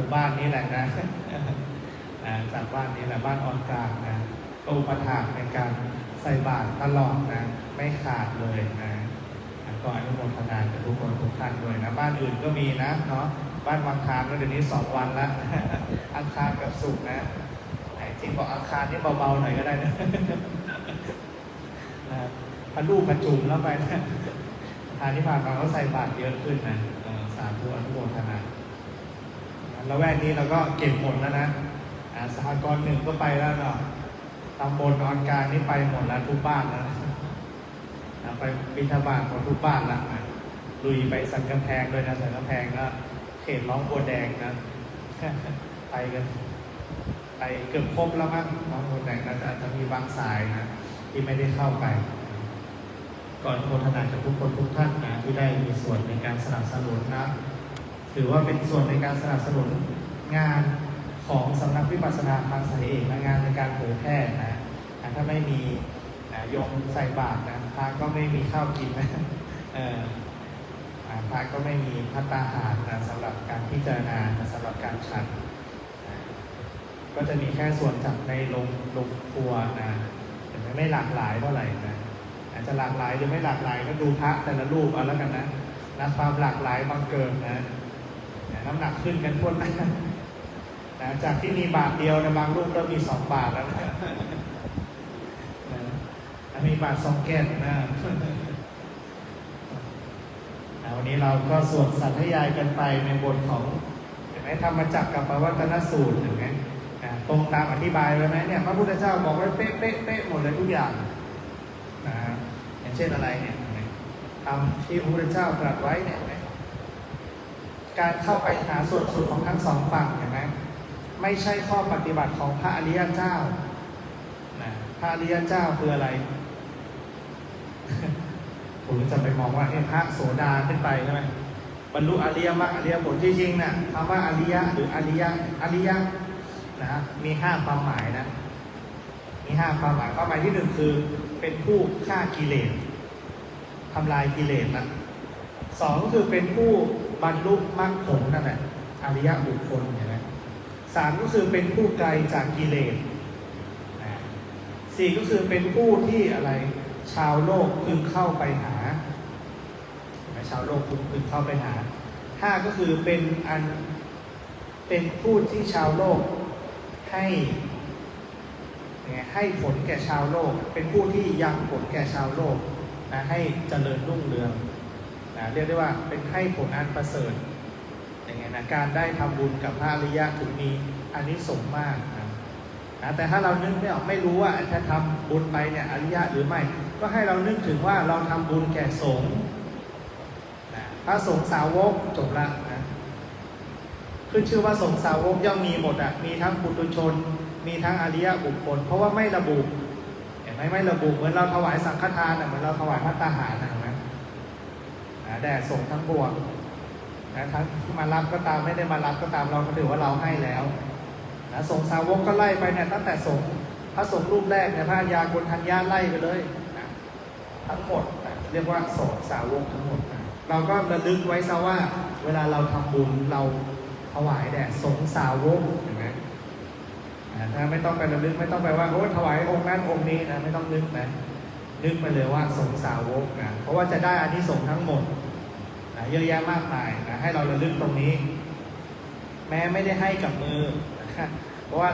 มู่บ้านนี้แหละนะจากบ้านนี้แหละบ้านออนกลางนะก็อุปถากในการใส่บาตรตลอดนะไม่ขาดเลยนะก็อนุโมทนากับทุกคนทุกท่านด้วยนะบ้านอื่นก็มีนะเนาะบ้านวังคารก็เดี๋ยวนี้2 วันละอังคารกับศุกร์นะจริงบอกอังคารนี่เบาๆหน่อยก็ได้นะพระลูกประจุมแล้วไปนะทานที่ผ่านมาเขาใส่บาตรเยอะขึ้นนะสาธุอนุโมทนาแล้วแวกนี้เราก็เก็บหมดแล้วนะสหกรณ์1ก็ไปแล้วเนาะตำบลออนกลางนี่ไปหมดแล้วทุกบ้านแล้วไปบิณฑบาตหมดทุกบ้านละลุยไปสันกำแพงด้วยนะสันกำแพงก็เขตร้องบัวแดงนะไปกันไปเกือบครบแล้วมั้งร้องบัวแดงนะอาจจะมีบางสายนะที่ไม่ได้เข้าไปก่อนโฆษณาจากทุกคนทุกท่านนะที่ได้มีส่วนในการสนับสนุนนะถือว่าเป็นส่วนในการสนับสนุนงานของสำนักวิปัสสนาทางสายเอกงานในการเผยแพร่นะถ้าไม่มีโยมใส่บาตรนะพระก็ไม่มีข้าวกินนะพระก็ไม่มีภัตตาหารนะสำหรับการพิจารณาสำหรับการฉันก็จะมีแค่ส่วนจากในโรงครัวนะแต่ไม่หลากหลายเท่าไหร่นะอาจจะหลากหลายหรือไม่หลากหลายก็ดูพระแต่ละรูปเอาแล้วกันนะความหลากหลายบังเกิดนะน้ำหนักขึ้นกันทั่วหน้าจากที่มีบาทเดียวนะบางรูปเริ่มมี2 บาทแล้วนะมีบาท2 แก่นนะวันนี้เราก็สวดสัทธยายกันไปในบทของเห็นไหมธรรมจักรกับปวัตตนสูตรเห็นไหมตรงตามอธิบายไว้ไหมเนี่ยพระพุทธเจ้าบอกไว้เป๊ะหมดเลยทุกอย่างนะอย่างเช่นอะไรเนี่ยทำที่พระพุทธเจ้าตรัสไว้เนี่ยการเข้าไปหาส่วนสุดของทั้ง2 ฝั่งเห็นไหมไม่ใช่ข้อปฏิบัติของพระอริยเจ้าพระอริยเจ้าคืออะไรผมจะไปมองว่าพระโสดาขึ้นไปใช่ไหมบรรลุอริยมรรคอริยผลที่จริงนะคำว่าอริยะหรืออริยนะมี5 ความหมายนะมี5 ความหมายความหมายที่ 1คือเป็นผู้ฆ่ากิเลสทำลายกิเลสนะ2ก็คือเป็นผู้บรรลุมรรคผลนั่นแหละอริยบุคคลเห็นไหม3ก็คือเป็นผู้ไกลจากกิเลส4ก็คือเป็นผู้ที่อะไรชาวโลกพึงเข้าไปหาชาวโลกพึงเข้าไปหา5ก็คือเป็นผู้ที่ชาวโลกให้ผลแก่ชาวโลกเป็นผู้ที่ยังผลแก่ชาวโลกนะให้เจริญรุ่งเรืองนะเรียกได้ว่าเป็นให้ผลอันประเสริฐอย่างเงี้ยนะการได้ทำบุญกับพระอริยะถึงมีอานิสงส์มากนะแต่ถ้าเรานึกไม่ออกไม่รู้ว่าจะทำบุญไปเนี่ยอริยะหรือไม่ก็ให้เรานึกถึงว่าเราทำบุญแก่สงฆ์นะพระสงฆ์สาวกจบละนะขึ้นชื่อว่าสงฆ์สาวกย่อมมีหมดมีทั้งปุถุชนมีทั้งอริยบุคคลเพราะว่าไม่ระบุเห็นไหมไม่ระบุเหมือนเราถวายสังฆทานเหมือนเราถวายภัตตาหารนะแด่สงฆ์ทั้งปวงทั้งมารับก็ตามไม่ได้มารับก็ตามเราก็ถือว่าเราให้แล้วสงฆ์สาวกก็ไล่ไปเนี่ยตั้งแต่พระสงฆ์รูปแรกเนี่ยพระยากุณทัญญาไล่ไปเลยทั้งหมดเรียกว่าสงฆ์สาวกทั้งหมดเราก็ระลึกไว้ซะว่าเวลาเราทำบุญเราถวายแด่สงฆ์สาวกเห็นไหมถ้าไม่ต้องไประลึกไม่ต้องไปว่าโอ้ถวายองค์นั้นองค์นี้นะไม่ต้องนึกนะนึกไปเลยว่าสงฆ์สาวกนะเพราะว่าจะได้อานิสงส์ทั้งหมดนะเยอะแยะมากมายนะให้เราระลึกตรงนี้แม้ไม่ได้ให้กับมือเพราะว่า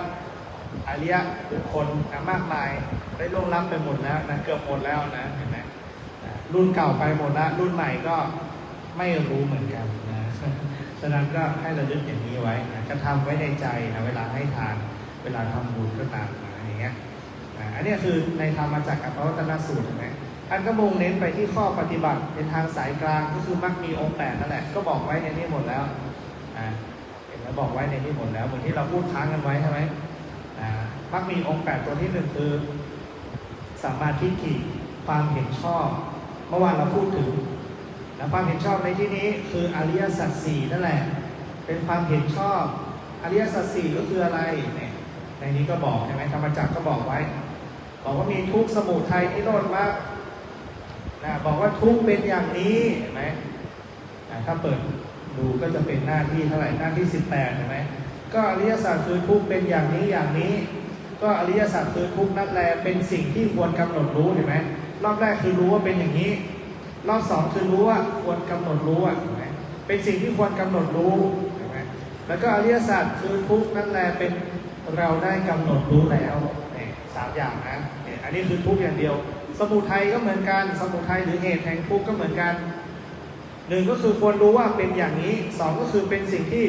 อริยบุคคลมากมายได้ล่วงลับไปหมดแล้วนะเกือบหมดแล้วนะเห็นไหมรุ่นเก่าไปหมดแล้วรุ่นใหม่ก็ไม่รู้เหมือนกันนะฉะนั้นก็ให้ระลึกอย่างนี้ไว้นะกระทำไว้ในใจนะเวลาให้ทานเวลาทำบุญก็ตามอย่างเงี้ยอันนี้คือในธรรมจักรกับปวัตตนสูตรใช่ไหมท่านก็มุ่งเน้นไปที่ข้อปฏิบัติเป็นทางสายกลางก็คือมรรคมีองค์8นั่นแหละก็บอกไว้ในนี้หมดแล้วเห็นแล้วบอกไว้ในนี้หมดแล้วเหมือนที่เราพูดค้างกันไว้ใช่ไหมมรรคมีองค์8ตัวที่1คือสัมมาทิฏฐิความเห็นชอบเมื่อวานเราพูดถึงความเห็นชอบในที่นี้คืออริยสัจ4นั่นแหละเป็นความเห็นชอบอริยสัจ4ก็คืออะไรในนี้ก็บอกใช่ไหมธรรมจักรก็บอกไว้บอกว่ามีทุกข์สมุทัยนิโรธมรรคบอกว่าทุกข์เป็นอย่างนี้เห็นไหมถ้าเปิด ดูก็จะเป็นหน้าที่เท่าไหร่หน้าที่18เห็นไหมก็อริยสัจคือทุกข์เป็นอย่างนี้อย่างนี้ก็อริยสัจคือทุกข์นั่นแหละเป็นสิ่งที่ควรกำหนดรู้เห็นไหมรอบแรกคือรู้ว่าเป็นอย่างนี้รอบสองคือรู้ว่าควรกำหนดรู้เห็นไหมเป็นสิ่งที่ควรกำหนดรู้เห็นไหมแล้วก็อริยสัจคือทุกข์นั่นแหละเป็นเราได้กำหนดรู้แล้วสามอย่างนะอันนี้คือทุกข์อย่างเดียวสมุทัยก็เหมือนกันสมุทัยหรือเหตุแห่งทุกข์ก็เหมือนกันหนึ่งก็คือควรรู้ว่าเป็นอย่างนี้สองก็คือเป็นสิ่งที่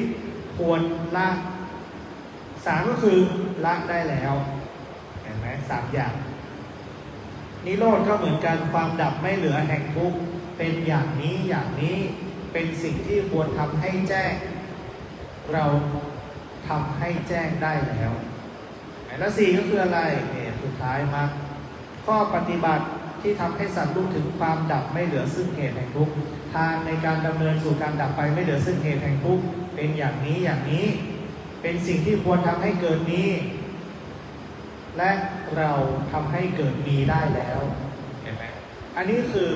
ควรละสามก็คือละได้แล้วเห็นไหมสามอย่างนิโรธก็เหมือนกันความดับไม่เหลือแห่งทุกข์เป็นอย่างนี้อย่างนี้เป็นสิ่งที่ควรทำให้แจ้งเราทำให้แจ้งได้แล้วและสี่ก็คืออะไรเนี่ยสุดท้ายมาข้อปฏิบัติที่ทำให้สัตว์รู้ถึงความดับไม่เหลือซึ่งเหตุแห่งทุกข์ทางในการดำเนินสู่การดับไปไม่เหลือซึ่งเหตุแห่งทุกข์เป็นอย่างนี้อย่างนี้เป็นสิ่งที่ควรทำให้เกิดนี้และเราทำให้เกิดมีได้แล้วเห็นไหมอันนี้คือ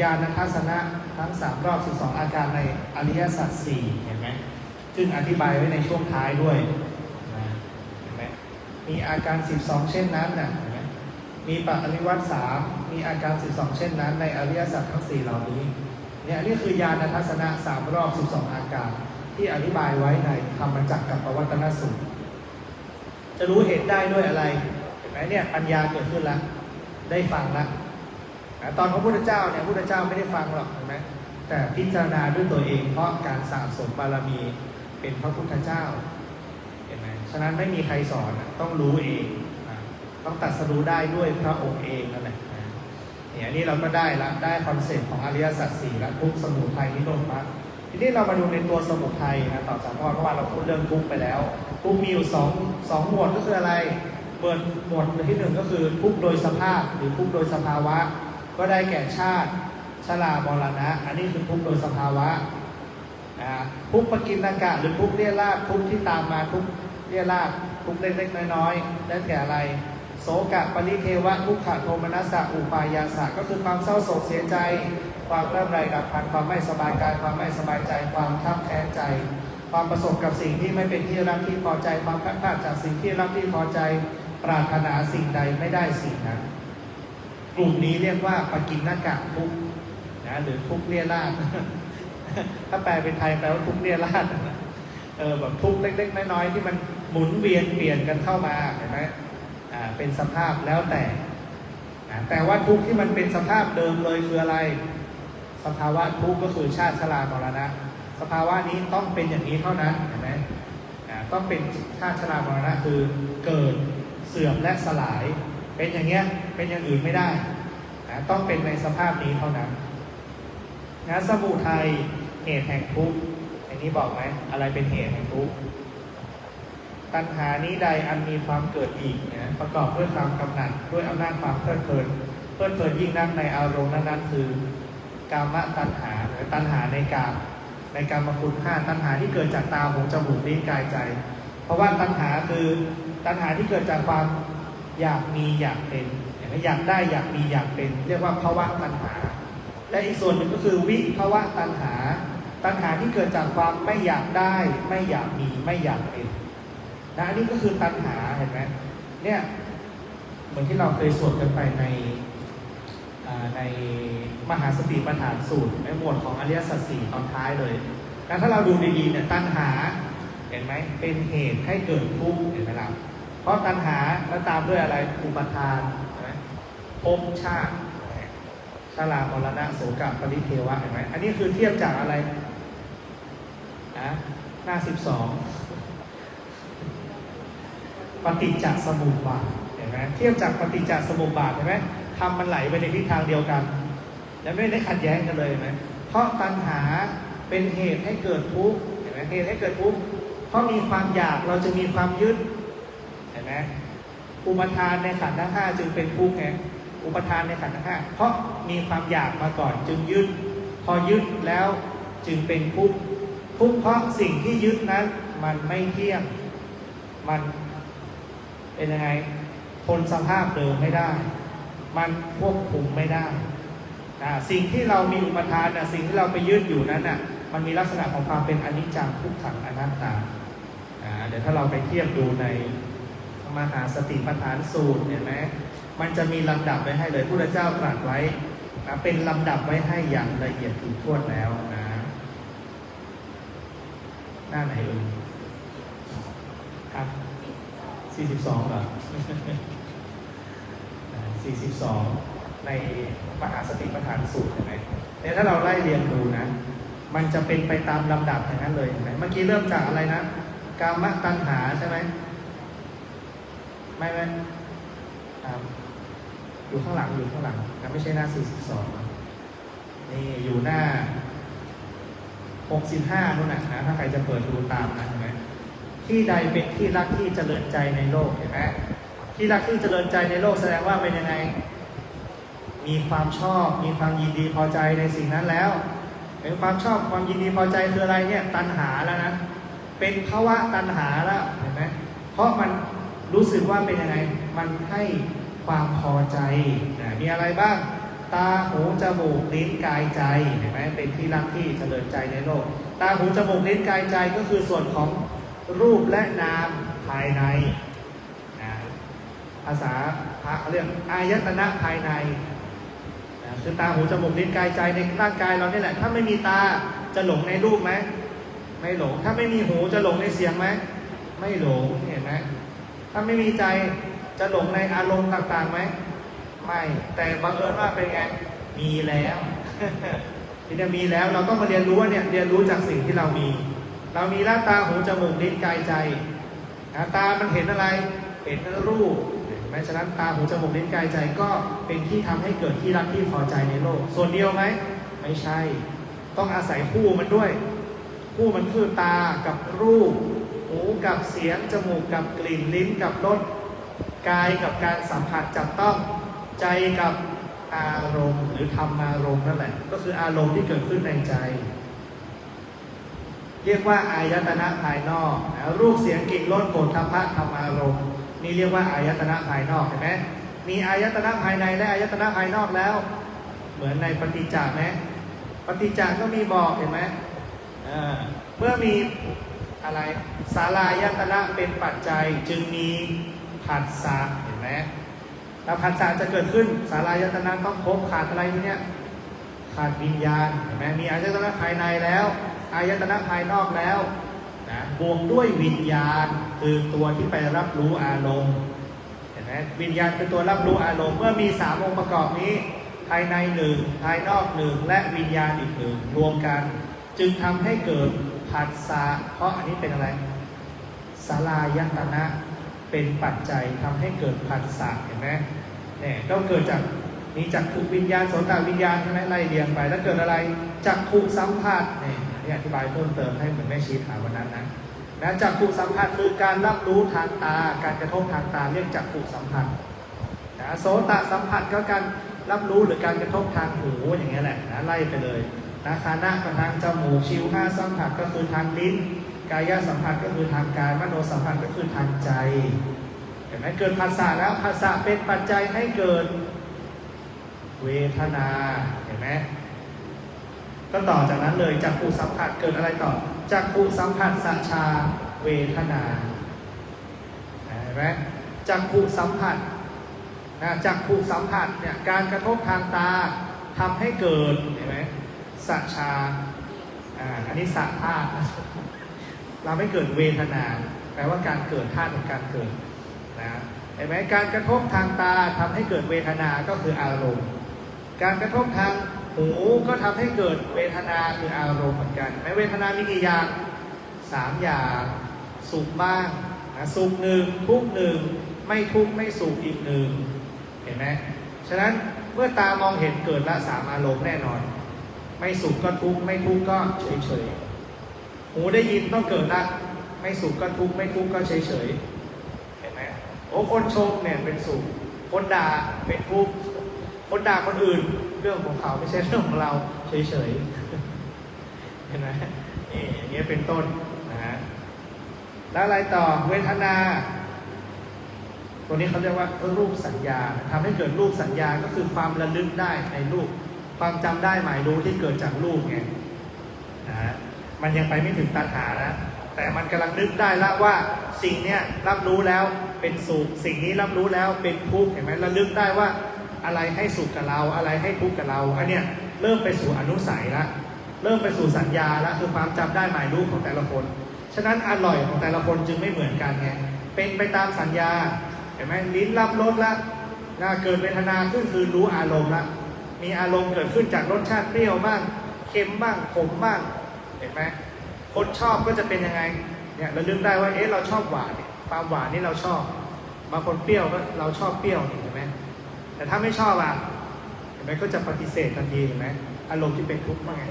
ญาณทัศนะทั้ง3รอบ12อาการในอริยสัจ4เห็นไหมซึ่งอธิบายไว้ในช่วงท้ายด้วยเห็นไหมมีอาการ12เช่นนั้นนะเห็นไหมมีปริวัติ3มีอาการ12เช่นนั้นในอริยสัจทั้ง4เหล่านี้เนี่ยนี่คือญาณทัศนะ3รอบ12อาการที่อธิบายไว้ในธรรมจักรกับปวัตตนสูตรจะรู้เหตุได้ด้วยอะไรเห็นไหมเนี่ยปัญญาเกิดขึ้นแล้วได้ฟังแล้วตอนพระพุทธเจ้าเนี่ยพระพุทธเจ้าไม่ได้ฟังหรอกเห็นไหมแต่พิจารณาด้วยตัวเองเพราะการสะสมบารมีเป็นพระพุทธเจ้าเห็นไหมฉะนั้นไม่มีใครสอนต้องรู้เองต้องตรัสรู้ได้ด้วยพระองค์เองนั่นแหละเนี่ยนี่เราก็ได้ละได้คอนเซ็ปต์ของอริยสัจ4และทุกข์สมุทัยนิโรธมรรคทีนี้เรามาดูในตัวสมุทัยนะต่อจากเมื่อวานเราพูดเรื่องทุกข์ไปแล้วทุกข์มีอยู่สองหมวดก็คืออะไรหมวดที่1ก็คือทุกข์โดยสภาพหรือทุกข์โดยสภาวะก็ได้แก่ชาติชรามรณะอันนี้คือทุกข์โดยสภาวะทุกข์ปกิณกะหรือทุกข์เรี่ยราดทุกข์ที่ตามมาทุกข์เรี่ยราดทุกข์เล็กๆน้อยๆได้แก่อะไรโศกะปริเทวะทุกขโทมนัสสะอุปายาสะก็คือความเศร้าโศกเสียใจความร่ำไรดับพันความไม่สบายกายความไม่สบายใจความคับแค้นใจความประสบกับสิ่งที่ไม่เป็นที่รักที่พอใจความพลาดพลาดจากสิ่งที่รักที่พอใจปรารถนาสิ่งใดไม่ได้สิ่งนั้นกลุ่มนี้เรียกว่าปกิณกะทุกข์นะหรือทุกข์เรี่ยราด ถ้าแปลเป็นไทยแปลว่าทุกข์เรี่ยราดแบบทุกข์เล็กๆน้อยๆที่มันหมุนเวียนเปลี่ยนกันเข้ามาเห็นไหมเป็นสภาพแล้วแต่ว่าทุกข์ที่มันเป็นสภาพเดิมเลยคืออะไรสภาวะทุกข์ก็คือชาติชรามรณะสภาวะนี้ต้องเป็นอย่างนี้เท่านั้นเห็นไหมต้องเป็นชาติชรามรณะคือเกิดเสื่อมและสลายเป็นอย่างเงี้ยเป็นอย่างอื่นไม่ได้ต้องเป็นในสภาพนี้เท่านั้นสมุทัยเหตุแห่งทุกข์อันนี้บอกไหมอะไรเป็นเหตุแห่งทุกข์ตัณหานี้ใดอันมีความเกิดอีกประกอบด้วยความกำหนัดด้วยอำนาจความเพลิดเพลินยิ่งนักในอารมณ์นั้นๆคือกามตัณหาหรือตัณหาในกามคุณ5ตัณหาที่เกิดจากตาหูจมูกลิ้นกายใจเพราะว่าตัณหาคือตัณหาที่เกิดจากความอยากมีอยากเป็นอยากได้อยากมีอยากเป็นเรียกว่าภวะตัณหาและอีกส่วนหนึ่งก็คือวิภวะตัณหาที่เกิดจากความไม่อยากได้ไม่อยากมีไม่อยากเป็นอันนี้ก็คือตัณหาเห็นไหมเนี่ยเหมือนที่เราเคยสวดกันไปในมหาสติปัฏฐานสูตรในหมวดของอริยสัจ4ตอนท้ายเลยแล้วถ้าเราดูดีๆเนี่ยตัณหาเห็นไหมเป็นเหตุให้เกิดทุกข์เห็นไหมล่ะเพราะตัณหาแล้วตามด้วยอะไรอุปทานเห็นไหมภพชาติชรามรณะโสกะปริเทวะเห็นไหมอันนี้คือเทียบจากอะไรหน้า12ปฏิจจสมุปบาทเห็นไหมเทียบจากปฏิจจสมุปบาทเห็นไหมทำมันไหลไปในทิศทางเดียวกันและไม่ได้ขัดแย้งกันเลยไหมเพราะตัณหาเป็นเหตุให้เกิดทุกข์เห็นไหมเหตุให้เกิดทุกข์เพราะมีความอยากเราจะมีความยึดเห็นไหมอุปทานในขันธ์ทั้ง5จึงเป็นทุกข์ไงอุปทานในขันธ์ทั้ง5เพราะมีความอยากมาก่อนจึงยึดพอยึดแล้วจึงเป็นทุกข์เพราะสิ่งที่ยึดนั้นมันไม่เที่ยงมันเป็นยังไงทนสภาพเดิมไม่ได้มันควบคุมไม่ได้สิ่งที่เรามีอุปทานสิ่งที่เราไปยึดอยู่นั้น มันมีลักษณะของความเป็นอนิจจังทุกขังอนัตตาเดี๋ยวถ้าเราไปเทียบดูในมหาสติปัฏฐานสูตรเห็นไหมมันจะมีลำดับไว้ให้เลยพระพุทธเจ้าตรัสไว้เป็นลำดับไว้ให้อย่างละเอียดถี่ถ้วนแล้วนะหน้าไหนเอ่ยครับ42เหรอ42ในมหาสติปัฏฐานสูตรเห็นไหมเนี่ยถ้าเราไล่เรียงดูนะมันจะเป็นไปตามลำดับอย่างนั้นเลยเห็นไหมเมื่อกี้เริ่มจากอะไรนะกามตัณหาใช่ไหมไม่อยู่ข้างหลังนะไม่ใช่หน้า42นี่อยู่หน้า65นู่นนะถ้าใครจะเปิดดูตามนะเห็นไหมที่ใดเป็นที่รักที่เจริญใจในโลกเห็นไหมที่รักที่เจริญใจในโลกแสดงว่าเป็นยังไงมีความชอบมีความยินดีพอใจในสิ่งนั้นแล้วเป็นความชอบความยินดีพอใจคืออะไรเนี่ยตัณหาแล้วนะเป็นภาวะตัณหาแล้วเห็นไหมเพราะมันรู้สึกว่าเป็นยังไงมันให้ความพอใจมีอะไรบ้างตาหูจมูกลิ้นกายใจเห็นไหมเป็นที่รักที่เจริญใจในโลกตาหูจมูกลิ้นกายใจก็คือส่วนของรูปและนามภายในภาษาพระเรื่องอายตนะภายในคือตาหูจมูกลิ้นกายใจในร่างกายเรานี่แหละถ้าไม่มีตาจะหลงในรูปไหมไม่หลงถ้าไม่มีหูจะหลงในเสียงไหมไม่หลงเห็นไหมถ้าไม่มีใจจะหลงในอารมณ์ต่างๆไหมไม่แต่บังเอิญว่าเป็นไงมีแล้วที่จะมีแล้วเราต้องมาเรียนรู้ว่าเนี่ยเรียนรู้จากสิ่งที่เรามีแล้วตาหูจมูกลิ้นกายใจตามันเห็นอะไรเห็นรูปแม้ฉะนั้นตาหูจมูกลิ้นกายใจก็เป็นที่ทำให้เกิดที่รักที่พอใจในโลกส่วนเดียวไหมไม่ใช่ต้องอาศัยคู่มันด้วยคู่มันคือตากับรูปหูกับเสียงจมูกกับกลิ่นลิ้นกับรสกายกับการสัมผัสจับต้องใจกับอารมณ์หรือธรรมารมณ์นั่นแหละก็คืออารมณ์ที่เกิดขึ้นในใจเรียกว่าอายตนะภายนอกรูปเสียงกลิ่นรสโผฏฐัพพะธรรมารมณ์นี่เรียกว่าอายตนะภายนอกเห็นไหมมีอายตนะภายในและอายตนะภายนอกแล้วเหมือนในปฏิจจ์ไหมปฏิจจ์ก็มีบอกเห็นไหมเมื่อมีอะไรศาลายตนะเป็นปัจจัยจึงมีผัสสะเห็นไหมแล้วผัสสะจะเกิดขึ้นศาลายตนะต้องครบขาดอะไรทีเนี้ยขาดวิญญาณเห็นไหมมีอายตนะภายในแล้วอายตนะภายนอกแล้วนะบวกด้วยวิญญาณคือตัวที่ไปรับรู้อารมณ์เห็นไหมวิญญาณคือตัวรับรู้อารมณ์เมื่อมี3องค์ประกอบนี้ภายใน1ภายนอก1และวิญญาณอีก1รวมกันจึงทำให้เกิดผัสสะเพราะอันนี้เป็นอะไรศาลายตนะเป็นปัจจัยทำให้เกิดผัสสะเห็นไหมเนี่ยก็เกิดจากนี้จักขุวิญญาณโสตวิญญาณใช่ไหมไล่เรียงไปแล้วเกิดอะไรจักขุสัมผัสเนี่ยอธิบายเพิ่มเติมให้เหมือนแม่ชีถามวันนั้นนะจักขุสัมผัสคือการรับรู้ทางตาการกระทบทางตาเรียกจักขุสัมผัสโสตสัมผัสก็การรับรู้หรือการกระทบทางหูอย่างเงี้ยแหละไล่ไปเลยคานะก็ทางจมูกชิวห้าสัมผัสก็คือทางลิ้นกายสัมผัสก็คือทางกายมโนสัมผัสก็คือทางใจเห็นไหมเกิดภาษาแล้วภาษาเป็นปัจจัยให้เกิดเวทนาเห็นไหมก็ต่อจากนั้นเลยจักขุสัมผัสเกิดอะไรต่อจักขุสัมผัสสัชชาเวทนาเห็นไหมจักขุสัมผัสจักขุสัมผัสเนี่ยการกระทบทางตาทำให้เกิดเห็นไหมสัชชาอันนี้สัธาตุเราไม่เกิดเวทนาแปลว่าการเกิดธาตุของการเกิดนะเห็นไหมการกระทบทางตาทำให้เกิดเวทนาก็คืออารมณ์การกระทบทางหูก็ทำให้เกิดเวทนาคืออารมณ์เหมือนกันแม้เวทนามีกี่อย่าง3อย่างสุขบ้างสุข1ทุกข์1ไม่ทุกข์ไม่สุขอีก1เห็นไหมฉะนั้นเมื่อตามองเห็นเกิดละ3อารมณ์แน่นอนไม่สุขก็ทุกข์ไม่ทุกข์ก็เฉยๆหูได้ยินต้องเกิดละไม่สุขก็ทุกข์ไม่ทุกข์ก็เฉยๆเห็นไหมโอ้คนชมเนี่ยเป็นสุขคนด่าเป็นทุกข์คนด่าคนอื่นเรื่องของเขาไม่ใช่เรื่องของเราเฉยๆเห็นไหมอย่างนี้เป็นต้นนะฮะแล้วอะไรต่อเวทนาตัวนี้เขาเรียกว่ารูปสัญญาทำให้เกิดรูปสัญญาก็คือความระลึกได้ในรูปความจำได้หมายรู้ที่เกิดจากรูปไง นะมันยังไปไม่ถึงตัณหานะแต่มันกำลังนึกได้แล้วว่าสิ่งเนี้ยรับรู้แล้วเป็นสุขสิ่งนี้รับรู้แล้วเป็นทุกข์เห็นไหมระลึกได้ว่าอะไรให้สุขกับเราอะไรให้ทุกข์กับเราอันเนี้ยเริ่มไปสู่อนุสัยละเริ่มไปสู่สัญญาละคือความจำได้หมายรู้ของแต่ละคนฉะนั้นอร่อยของแต่ละคนจึงไม่เหมือนกันไงเป็นไปตามสัญญาเห็นไหมลิ้นรับรสละเกิดเวทนาขึ้นคือรู้อารมณ์ละมีอารมณ์เกิดขึ้นจากรสชาติเปรี้ยวบ้างเค็มบ้างขมบ้างเห็นไหมคนชอบก็จะเป็นยังไงเนี่ยเราลึกได้ว่าเราชอบหวานความหวานนี่เราชอบบางคนเปรี้ยวก็เราชอบเปรี้ยวเห็นไหมแต่ถ้าไม่ชอบเห็นไหมก็จะปฏิเสธทันทีเห็นไหมอารมณ์ที่เป็นทุกข์ว่าไง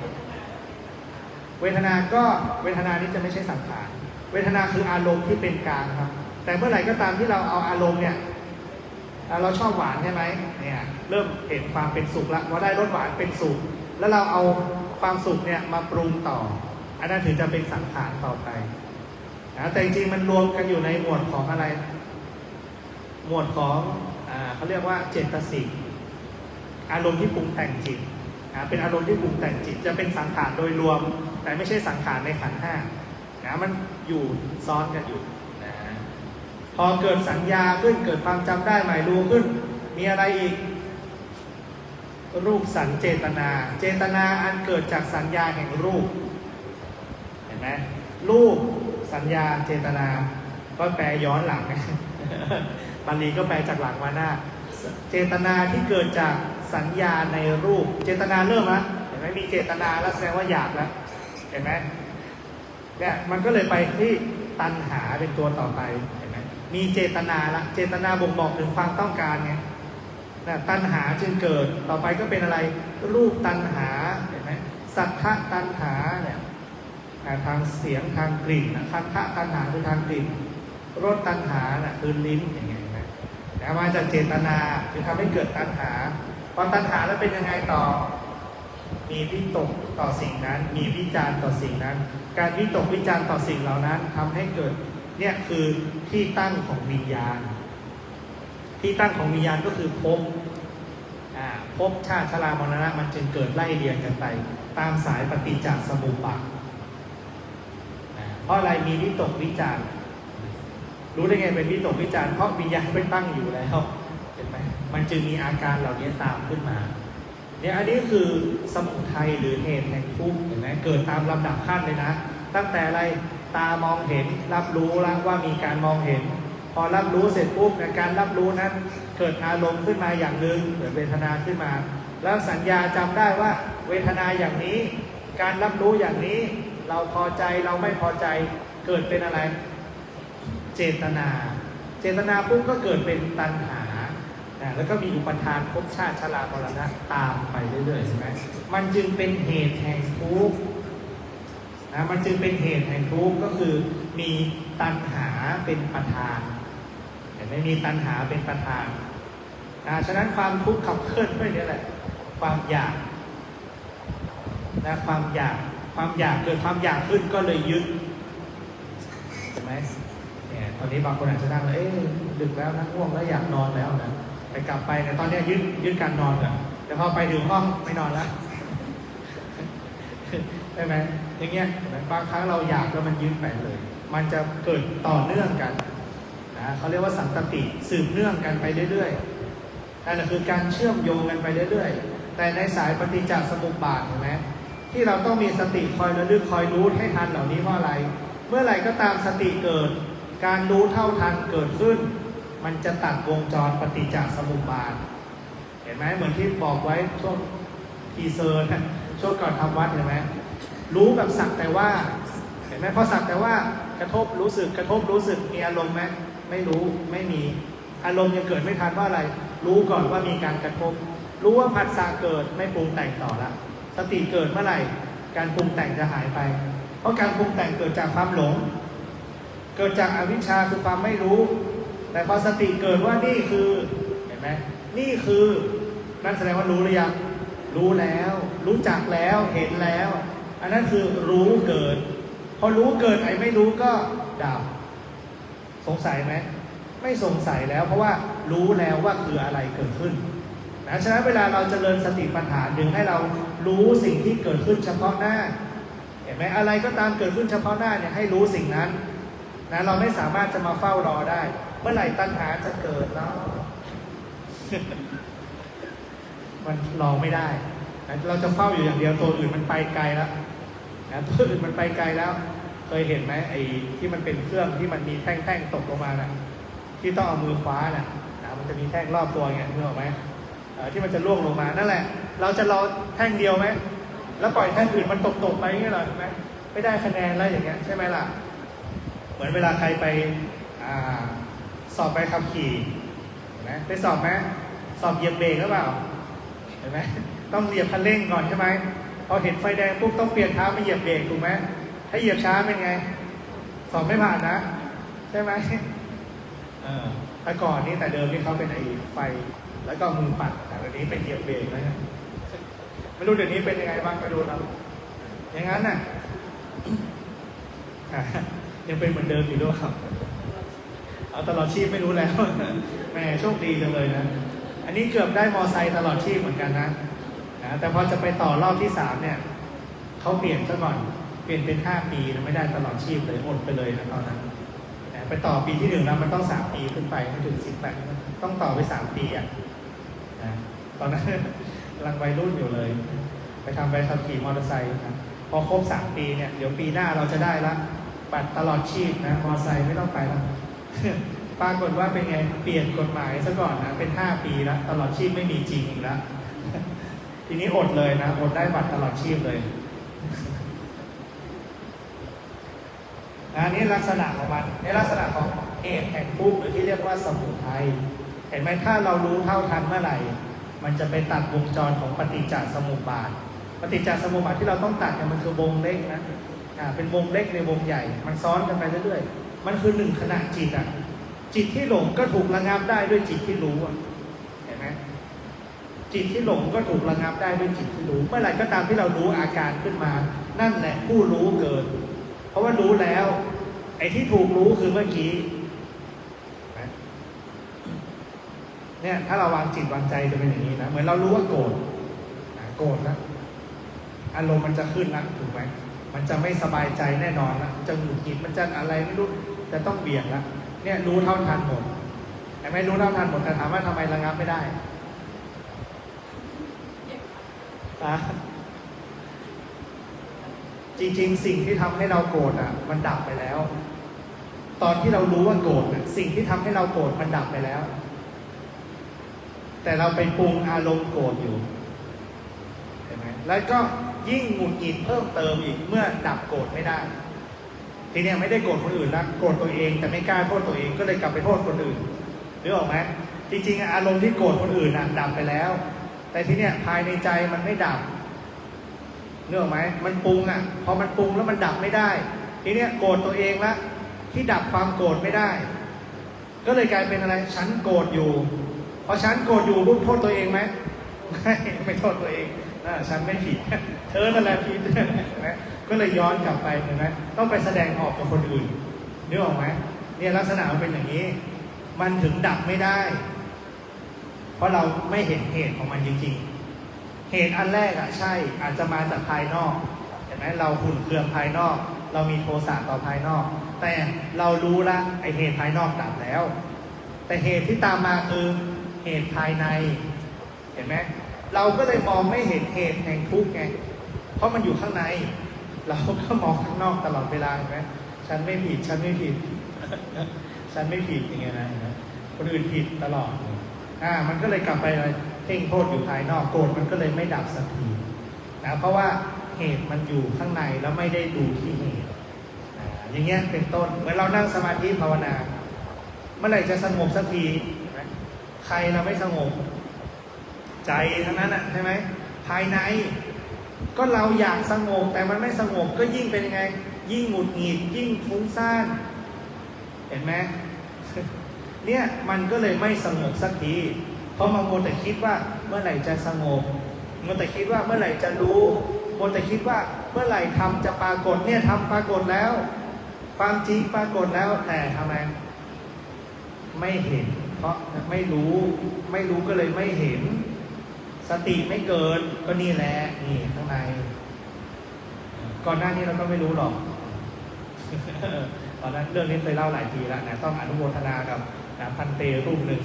เวทนานี้จะไม่ใช่สังขารเวทนาคืออารมณ์ที่เป็นกลางครับแต่เมื่อไหร่ก็ตามที่เราเอาอารมณ์เนี่ยเราชอบหวานใช่ไหมเนี่ยเริ่มเห็นความเป็นสุขละว่าได้รสหวานเป็นสุขแล้วเราเอาความสุขเนี่ยมาปรุงต่ออันนั้นถึงจะเป็นสังขารต่อไปแต่จริงๆมันรวมกันอยู่ในหมวดของอะไรหมวดของเขาเรียกว่าเจตสิกอารมณ์ที่ปรุงแต่งจิตเป็นอารมณ์ที่ปรุงแต่งจิตจะเป็นสังขารโดยรวมแต่ไม่ใช่สังขารในขันธ์ห้ามันอยู่ซ้อนกันอยู่นะพอเกิดสัญญาขึ้นเกิดความจำได้หมายรู้ขึ้นมีอะไรอีกรูปสัญเจตนาเจตนาอันเกิดจากสัญญาแห่งรูปเห็นไหมรูปสัญญาเจตนาก็แปลย้อนหลังนะบาลีก็แปลจากหลังมาหน้าเจตนาที่เกิดจากสัญญาในรูปเจตนาเริ่มแล้วเห็นไหมมีเจตนาแล้วแสดงว่าอยากแล้วเห็นไหมเนี่ยมันก็เลยไปที่ตัณหาเป็นตัวต่อไปเห็นไหมมีเจตนาละเจตนาบ่งบอกถึงความต้องการไงตัณหาจึงเกิดต่อไปก็เป็นอะไรรูปตัณหาเห็นไหมสัทธะตัณหาเนี่ยทางเสียงทางกลิ่นคันธะตัณหาคือทางกลิ่นรสตัณหาคือลิ้นอย่างเงี้ยนะมาจากเจตนาจึงทำให้เกิดตัณหาพอตัณหาแล้วเป็นยังไงต่อมีวิตกต่อสิ่งนั้นมีวิจารณ์ต่อสิ่งนั้นการวิตกวิจารณ์ต่อสิ่งเหล่านั้นทำให้เกิดเนี่ยคือที่ตั้งของวิญญาณที่ตั้งของวิญญาณก็คือภพชาติชรามรณะมันจึงเกิดไล่เรียงกันไปตามสายปฏิจจสมุปบาทเพราะอะไรมีวิตกวิจารณ์รู้ได้ไงเป็นวิตกวิจารณ์เพราะวิญญาณไม่ตั้งอยู่แล้วเห็นไหมมันจึงมีอาการเหล่านี้ตามขึ้นมาเนี่ยอันนี้คือสมุทัยหรือเหตุแห่งทุกข์เห็นไหมเกิดตามลำดับขั้นเลยนะตั้งแต่อะไรตามองเห็นรับรู้แล้วว่ามีการมองเห็นพอรับรู้เสร็จปุ๊บในการรับรู้นั้นเกิดอารมณ์ขึ้นมาอย่างหนึ่งเกิดเวทนาขึ้นมาแล้วสัญญาจำได้ว่าเวทนาอย่างนี้การรับรู้อย่างนี้เราพอใจเราไม่พอใจเกิดเป็นอะไรเจตนาปุ๊บก็เกิดเป็นตัณหาแล้วก็มีอุปทานภพชาติชรามรณะตามไปเรื่อยๆใช่ไหมมันจึงเป็นเหตุแห่งทุกข์มันจึงเป็นเหตุแห่งทุกข์ก็คือมีตัณหาเป็นประธานเห็นไหมมีตัณหาเป็นประธานฉะนั้นความทุกข์ขับเคลื่อนด้วยนี่แหละความอยากความอยากเกิดความอยากขึ้นก็เลยยึดใช่ไหมเนี่ยตอนนี้บางคนอาจจะนั่งเลยดึกแล้วนะง่วงแล้วอยากนอนแล้วนะไปกลับไปแต่ตอนนี้ยึดการนอนก่อนแต่พอไปถึงห้องไม่นอนแล้วใช่ไหมอย่างเงี้ยบางครั้งเราอยากแล้วมันยึดไปเลยมันจะเกิดต่อเนื่องกันเขาเรียกว่าสันตติสืบเนื่องกันไปเรื่อยๆนั่นคือการเชื่อมโยงกันไปเรื่อยๆแต่ในสายปฏิจจสมุปบาทเห็นไหมที่เราต้องมีสติคอยระลึกคอยรู้ให้ทันเหล่านี้เพราะอะไรเมื่อไหร่ก็ตามสติเกิดการรู้เท่าทันเกิดขึ้นมันจะตัดวงจรปฏิจจสมุปบาทเห็นไหมเหมือนที่บอกไว้ช่วงทีเซอร์นะช่วงก่อนทำวัดเห็นไหมรู้แบบสักแต่ว่าเห็นไหมพอสักแต่ว่ากระทบรู้สึกมีอารมณ์ไหมไม่รู้ไม่มีอารมณ์ยังเกิดไม่ทันว่าอะไรรู้ก่อนว่ามีการกระทบรู้ว่าผัสสะเกิดไม่ปรุงแต่งต่อละสติเกิดเมื่อไหร่การปรุงแต่งจะหายไปเพราะการปรุงแต่งเกิดจากความหลงเกิดจากอวิชชาคือความไม่รู้แต่พอสติเกิดว่านี่คือเห็นไหมนี่คือนั่นแสดงว่ารู้หรือยังรู้แล้วรู้จักแล้วเห็นแล้วอันนั้นคือรู้เกิดพอรู้เกิดไอ้ไม่รู้ก็ดับสงสัยไหมไม่สงสัยแล้วเพราะว่ารู้แล้วว่าคืออะไรเกิดขึ้นฉะนั้นเวลาเราเจริญสติปัฏฐานดึงให้เรารู้สิ่งที่เกิดขึ้นเฉพาะหน้าเห็นไหม ไหมอะไรก็ตามเกิดขึ้นเฉพาะหน้าเนี่ยให้รู้สิ่งนั้นนะเราไม่สามารถจะมาเฝ้ารอได้เมื่อไหร่ตัณหาจะเกิดแล้ว มันรอไม่ได้นะเราจะเฝ้าอยู่อย่างเดียวตัวอื่นมันไปไกลแล้วนะตัวอื่นมันไปไกลแล้วเคยเห็นไหมไอ้ที่มันเป็นเครื่องที่มันมีแท่งๆตกลงมาน่ะที่ต้องเอามือคว้าน่ะนะมันจะมีแท่งรอบตัวเงี้ยนึกออกไหมที่มันจะล่วงลงมานั่นแหละเราจะรอแท่งเดียวไหมแล้วปล่อยแท่งอื่นมันตกไปอย่างเงี้ยหรอไหมไม่ได้คะแนนแล้วอย่างเงี้ยใช่ไหมล่ะเหมือนเวลาใครไปสอบใบขับขี่เห็นไหมไปสอบไหมสอบเหยียบเบรกหรือเปล่าเห็นไหมต้องเหยียบคันเร่งก่อนใช่ไหมพอเห็นไฟแดงปุ๊บต้องเปลี่ยนเท้ามาเหยียบเบรกถูกไหมถ้าเหยียบช้าเป็นไงสอบไม่ผ่านนะใช่ไหมแต่ก่อนนี้แต่เดิมที่เขาเป็นไอ้ไฟแล้วก็มือปัดแต่เดี๋ยวนี้เป็นเหยียบเบรกแล้วไม่รู้เดี๋ยวนี้เป็นยังไงบ้างไปดูเราอย่างนั้นน่ะยังเป็นเหมือนเดิมอยู่ด้วยครับเอาตลอดชีพไม่รู้แล้วแหมโชคดีจังเลยนะอันนี้เกือบได้มอไซค์ตลอดชีพเหมือนกันนะแต่พอจะไปต่อรอบที่3เนี่ยเขาเปลี่ยนซะก่อนเปลี่ยนเป็น5 ปีไม่ได้ตลอดชีพเลยอดไปเลยนะตอนนั้นไปต่อปีที่1แล้วมันต้อง3 ปีขึ้นไปไม่ถึง18ต้องต่อไป3 ปีอ่ะนะตอนนั้นกำลังวัยรุ่นอยู่เลยไปทำใบขับขี่มอเตอร์ไซค์นะพอครบ3 ปีเนี่ยเดี๋ยวปีหน้าเราจะได้ละบัตรตลอดชีพนะมอเตอร์ไซค์ไม่ต้องไปแล้วปรากฏว่าเป็นไงเปลี่ยนกฎหมายซะก่อนนะเป็น5 ปีแล้วตลอดชีพไม่มีจริงอีกแล้วทีนี้อดเลยนะอดได้บัตรตลอดชีพเลยอันนี้ลักษณะของมันในลักษณะของเหตุแห่งทุกข์หรือที่เรียกว่าสมุทัยเห็นไหมถ้าเรารู้เท่าทันเมื่อไหร่มันจะไปตัดวงจรของปฏิจจสมุปบาทปฏิจจสมุปบาทที่เราต้องตัดเนี่ยมันคือวงเล็กนะเป็นวงเล็กในวงใหญ่มันซ้อนกันไปเรื่อยๆมันคือ1 ขณะจิตจิตที่หลงก็ถูกระงับได้ด้วยจิตที่รู้เห็นไหมจิตที่หลงก็ถูกระงับได้ด้วยจิตที่รู้เมื่อไหร่ก็ตามที่เรารู้อาการขึ้นมานั่นแหละผู้รู้เกิดเพราะว่ารู้แล้วไอ้ที่ถูกรู้คือเมื่อกี้เนี่ยถ้าเราวางจิตวางใจจะเป็นอย่างนี้นะเหมือนเรารู้ว่าโกรธนะอารมณ์มันจะขึ้นนะถูกไหมมันจะไม่สบายใจแน่นอนนะจะหงุดหงิดมันจะอะไรไม่รู้จะต้องเบี่ยงแล้วเนี่ยรู้เท่าทันหมดแต่ไม่รู้เท่าทันหมดแต่ถามว่าทำไมระงับไม่ได้จริงๆสิ่งที่ทำให้เราโกรธมันดับไปแล้วตอนที่เรารู้ว่าโกรธสิ่งที่ทำให้เราโกรธมันดับไปแล้วแต่เราไปปรุงอารมณ์โกรธอยู่เห็นไหมแล้วก็ยิ่งหงุดหงิดเพิ่มเติมอีกเมื่อดับโกรธไม่ได้ทีนี้ไม่ได้โกรธคนอื่นแล้วโกรธตัวเองแต่ไม่กล้าโทษตัวเองก็เลยกลับไปโทษคนอื่นนึกออกไหมจริงๆอารมณ์ที่โกรธคนอื่นดับไปแล้วแต่ทีเนี้ยภายในใจมันไม่ดับนึกออกไหมมันปรุงพอมันปรุงแล้วมันดับไม่ได้ทีเนี้ยโกรธตัวเองละที่ดับความโกรธไม่ได้ก็เลยกลายเป็นอะไรฉันโกรธอยู่พอฉันโกรธอยู่ปุ๊บโทษตัวเองไหมไม่โทษตัวเองฉันไม่ผิดเธอนั่นแหละผิดนะก็เลยย้อนกลับไปเห็นไหมต้องไปแสดงออกกับคนอื่นนึกออกไหมเนี่ยลักษณะมันเป็นอย่างนี้มันถึงดับไม่ได้เพราะเราไม่เห็นเหตุของมันจริงๆเหตุอันแรกใช่อาจจะมาจากภายนอกเห็นไหมเราขุ่นเคืองภายนอกเรามีโทสะต่อภายนอกแต่เรารู้ละไอเหตุภายนอกดับแล้วแต่เหตุที่ตามมาคือเหตุภายในเห็นไหมเราก็เลยมองไม่เห็นเหตุแห่งทุกข์ไงเพราะมันอยู่ข้างในเราก็มองข้างนอกตลอดเวลาเห็นไหมฉันไม่ผิดฉันไม่ผิดฉันไม่ผิดอย่างเงี้ยนะคนอื่นผิดตลอดมันก็เลยกลับไปอะไรเพ่งโทษอยู่ภายนอกโกรธมันก็เลยไม่ดับสักทีนะเพราะว่าเหตุมันอยู่ข้างในแล้วไม่ได้ดูที่เหตุอย่างเงี้ยเป็นต้นเหมือนเรานั่งสมาธิภาวนาเมื่อไหร่จะสงบสักทีใครเราไม่สงบใจทั้งนั้นใช่ไหมภายในก็เราอยากสงบแต่มันไม่สงบก็ยิ่งเป็นยังไงยิ่งหงุดหงิดยิ่งฟุ้งซ่านเห็นไหมเนี่ยมันก็เลยไม่สงบสักทีเพราะมันมัวแต่คิดว่าเมื่อไหร่จะสงบมัวแต่คิดว่าเมื่อไหร่จะรู้มัวแต่คิดว่าเมื่อไหร่ทำจะปรากฏเนี่ยทำปรากฏแล้วความจริงปรากฏแล้วแต่ทำไมไม่เห็นเพราะไม่รู้ก็เลยไม่เห็นสติไม่เกิดก็นี่แหละนี่ข้างใน ก่อนหน้านี้เราก็ไม่รู้หรอก ตอนนั้นเรื่องนี้เคยเล่าหลายทีแล้วนะต้องอนุโมทนากับนะพันเตรูปหนึ่ง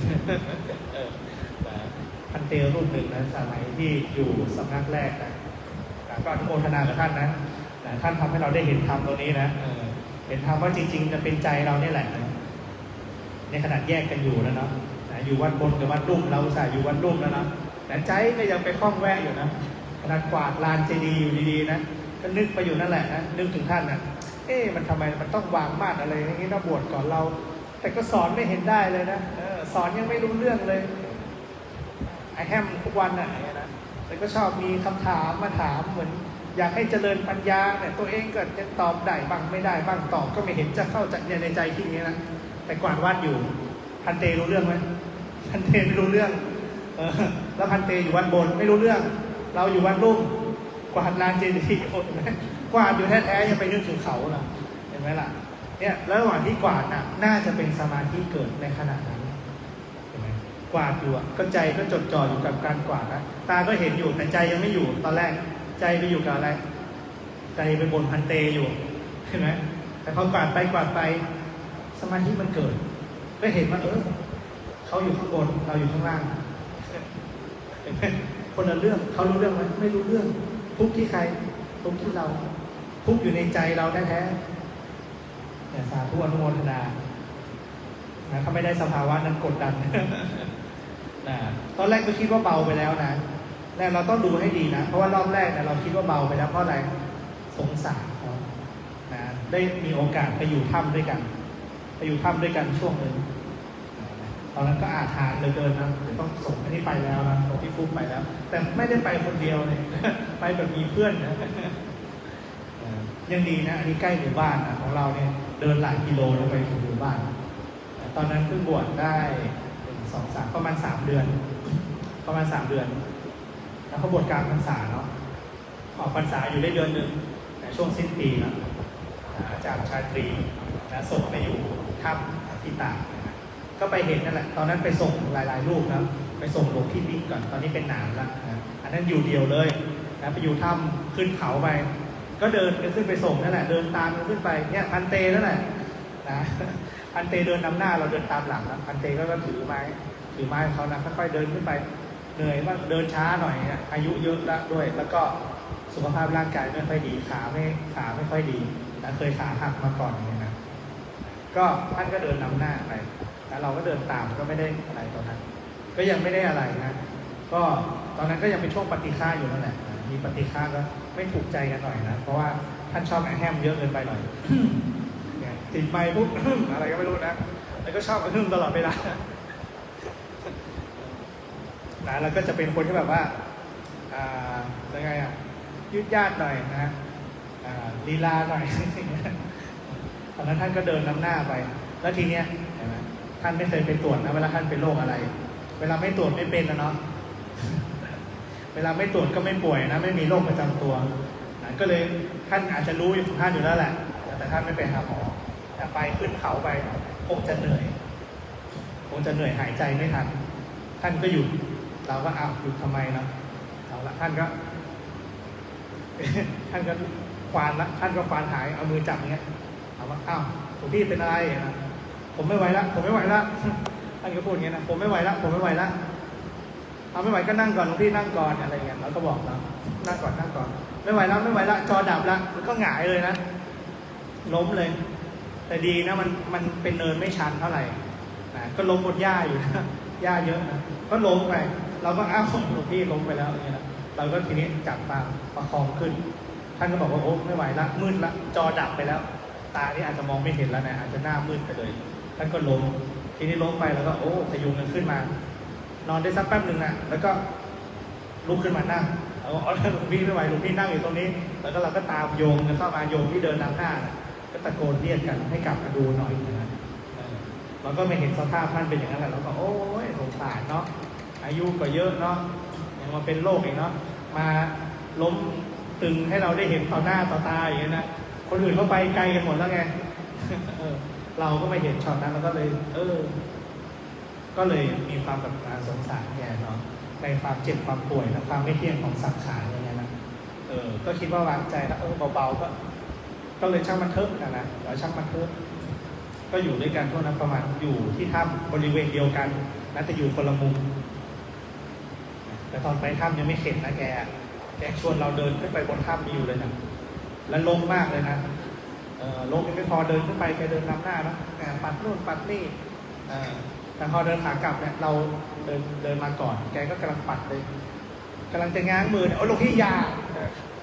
พันเตรูปหนึ่งนะสมัยที่อยู่สำนักแรกนะก็อนุโมทนากับท่านนะท่านทำให้เราได้เห็นธรรมตรงนี้นะเห็นธรรมว่าจริงๆจะเป็นใจเราเนี่ยแหละนะในขนาดแยกกันอยู่แล้วเนาะอยู่วัดบนกับวัดรุ่มเราใส่อยู่วัดรุ่มแล้วนะแต่ใจก็ยังไปคล้องแวะอยู่นะขนาดกวาดลานเจดีย์อยู่ดีๆนะก็นึกไปอยู่นั่นแหละนะนึกถึงท่านนะมันทำไมมันต้องวางมาดอะไรอย่างนี้นะบวชก่อนเราแต่ก็สอนไม่เห็นได้เลยนะสอนยังไม่รู้เรื่องเลยไอแฮมทุกวันนะแต่ก็ชอบมีคำถามมาถามเหมือนอยากให้เจริญปัญญาเนี่ยตัวเองก็ยังตอบได้บ้างไม่ได้บ้างตอบก็ไม่เห็นจะเข้าใจในใจที่นี้นะแต่กวาดวัดอยู่พันเตรู้เรื่องไหมพันเตไม่รู้เรื่องแล้วพันเตอยู่วัดบนไม่รู้เรื่องเราอยู่วัดรุ่มกวาดลานเจดีย์กวาดอยู่แท้ๆยังไปนึกถึงเขาล่ะเห็นไหมล่ะเนี่ยแล้วระหว่างที่กวาดน่าจะเป็นสมาธิเกิดในขณะนั้นเห็นไหมกวาดอยู่ก็ใจก็จดจ่ออยู่กับการกวาดนะตาก็เห็นอยู่แต่ใจยังไม่อยู่ตอนแรกใจไปอยู่กับอะไรใจไปบนพันเตอยู่เห็นไหมแต่พอกวาดไปสมาธิมันเกิดก็เห็นว่าเขาอยู่ข้างบนเราอยู่ข้างล่างเห็นไหมคนละเรื่องเขารู้เรื่องไหมไม่รู้เรื่องทุกที่ใครทุกที่เราทุกอยู่ในใจเราแท้ๆเนี่ยสาธุอนุโมทนาถ้าไม่ได้สภาวะนั้นกดดันนะตอนแรกก็คิดว่าเบาไปแล้วนะแต่เราต้องดูให้ดีนะเพราะว่ารอบแรกเนี่ยเราคิดว่าเบาไปแล้วเพราะอะไรสงสารเขานะได้มีโอกาสไปอยู่ถ้ำด้วยกันช่วงหนึ่งตอนนั้นก็อาถรรพ์เลยเดินนะต้องส่งอันนี้ไปแล้วนะส่งที่ฟุกไปแล้วแต่ไม่ได้ไปคนเดียวเลย ไปแบบมีเพื่อนนะยังดีนะอันนี้ใกล้หมู่บ้านนะของเราเนี่ยเดินหลายกิโลลงไปถึงหมู่บ้านตอนนั้นเพิ่งบวชได้2-3ประมาณ3 เดือนแล้วเขาบวชกลางพรรษาเนาะออกพรรษาอยู่ได้เดือนหนึ่งช่วงสิ้นปีนะอาจารย์ชาตรีส่งไปอยู่ถ้ำที่ตากก็ไปเห็นนั่นแหละตอนนั้นไปส่งหลายๆรูปนะไปส่งหลวงพี่บิ๊กก่อนตอนนี้เป็นหนามแล้วนะอันนั้นอยู่เดียวเลยนะไปอยู่ถ้ำขึ้นเขาไปก็เดินขึ้นไปส่งนั่นแหละเดินตามขึ้นไปเนี่ยพันเตนั่นแหละนะพันเตเดินนำหน้าเราเดินตามหลังนะพันเตก็ถือไม้ของเขานะค่อยๆเดินขึ้นไปเหนื่อยว่าเดินช้าหน่อยนะอายุเยอะแล้วด้วยแล้วก็สุขภาพร่างกายไม่ค่อยดีขาไม่ค่อยดีนะเคยขาหักมาก่อนอย่างนี้นะก็ท่านก็เดินนำหน้าไปแล้วเราก็เดินตามก็ไม่ได้อะไรตอนนั้นก็ยังไม่ได้อะไรนะก็ตอนนั้นก็ยังเป็นช่วงปฏิฆาอยู่นั่นแหละมีปฏิฆาก็ไม่ถูกใจกันหน่อยนะเพราะว่าท่านชอบแฮมเยอะเกินไปหน่อย ติดไมค์ปุ๊บ อะไรก็ไม่รู้นะแล้วก็ชอบฮึ่มตลอดเวลานะแล้วก็จะเป็นคนที่แบบว่ายังไงยืดยาดหน่อยนะลีลาหน่อย ตอนนั้นท่านก็เดินนำหน้าไปแล้วทีเนี้ยท่านไม่เคยไปตรวจนะเวลาท่านเป็นโรคอะไร เวลาไม่ตรวจไม่เป็นนะเนาะ เวลาไม่ตรวจก็ไม่ป่วยนะไม่มีโรคประจำตัวนะก็เลยท่านอาจจะรู้ของท่านอยู่แล้วแหละแต่ท่านไม่ไปหาหมอแต่ไปขึ้นเขาไปคงจะเหนื่อยหายใจไม่ทันท่านก็หยุดเราก็หยุดทำไมนะเอาละท่านก็ควานละท่านก็ควานหายเอามือจับอย่างเงี้ยเอาว่าหลวงพี่เป็นอะไรผมไม่ไหวละท่านก็พูดอย่างเงี้ยนะผมไม่ไหวละเอาไม่ไหวก็นั่งก่อนหลวงพี่นั่งก่อนอะไรเงี้ยเราก็บอกนะนั่งก่อนไม่ไหวละจอดับละมันก็หงายเลยนะล้มเลยแต่ดีนะมันเป็นเนินไม่ชันเท่าไหร่นะก็ล้มบนหญ้าอยู่นะหญ้าเยอะนะก็ล้มไปเราก็หลวงพี่ล้มไปแล้วอย่างเงี้ยนะเราก็ทีนี้จับตาประคองขึ้นท่านก็บอกว่าโอ้ไม่ไหวละมืดละจอดับไปแล้วตานี่อาจจะมองไม่เห็นแล้วนะอาจจะหน้ามืดไปเลยท่านก็ล้มทีนี้ล้มไปแล้วก็พยุงกันขึ้นมานอนได้สักแป๊บหนึ่งนะแล้วก็ลุกขึ้นมานั่งหลวงพี่ไม่ไหวหลวงพี่นั่งอยู่ตรงนี้แล้วก็เราก็ตามโยมกันเข้ามาโยมที่เดินนำหน้าก็ตะโกนเรียกกันให้กลับมาดูหน่อยนะเราก็ไม่เห็นสภาพท่านเป็นอย่างนั้นแหละเราก็โอ้ยสงสารเนาะอายุก็เยอะเนาะยังมาเป็นโรคอีกเนาะมาล้มตึงให้เราได้เห็นต่อหน้าต่อตาอย่างนี้นะคนอื่นเขาไปไกลกันหมดแล้วไง เราก็ไม่เห็นช็อตนั้นเราก็เลยก็เลยมีความแบบสงสารแกเนาะในความเจ็บความป่วยและความไม่เที่ยงของสังขารอย่างเงี้ยนะ ก็คิดว่าวางใจแล้วเบาๆก็เลยช่างมันเถอะนะแล้วช่างมันเถอะก็อยู่ด้วยกันพวกนั้นประมาณอยู่ที่ถ้ำบริเวณเดียวกันนะแต่อยู่คนละมุมแต่ตอนไปถ้ำยังไม่เข็ดนะแกชวนเราเดินขึ้นไปบนถ้ำมีอยู่เลยนะแล้วลงมากเลยนะลงยังไม่พอเดินขึ้นไปแกเดินนำหน้านะปัดนู่นปัดนี่แต่พอเดินขากลับเนี่ยเราเดินมาก่อนแกก็กำลังปัดเลยกำลังจะง้างมือเนี่ยหลวงพี่ยา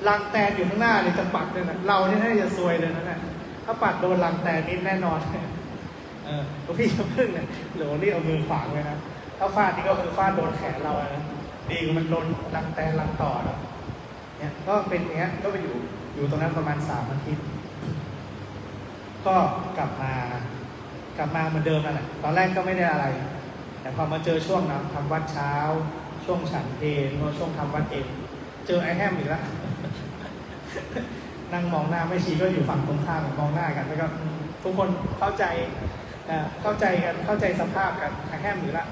ลังแตนอยู่ข้างหน้าเลยจะปัดเลยนะเราเนี่ยน่าจะซวยเลยนะถ้าปัดโดนลังแตนนี่แน่นอนหลวงพี่จะพึ่งเนี่ยหลวงนี่เอามือขวางเลยนะถ้าฟาดนี่ก็คือฟาดโดนแขนเรานะดีกว่ามันโดนลังแตนลังต่อเนี่ยก็เป็นอย่างเงี้ยก็ไปอยู่ตรงนั้นประมาณ3 อาทิตย์ก็กลับมาเหมือนเดิมนั่นแหละตอนแรกก็ไม่ได้อะไรแต่พอมาเจอช่วงนั้นทำวัดเช้าช่วงฉันเพลช่วงทำวัดเองเจอไอ้แฮมอีกแล้ว นั่งมองหน้าไม่ชีก็อยู่ฝั่งตรงข้ามมองหน้ากันแล้วก็ทุกคนเข้าใจกันเข้าใจสภาพกันไอ้แฮมอีกแล้ว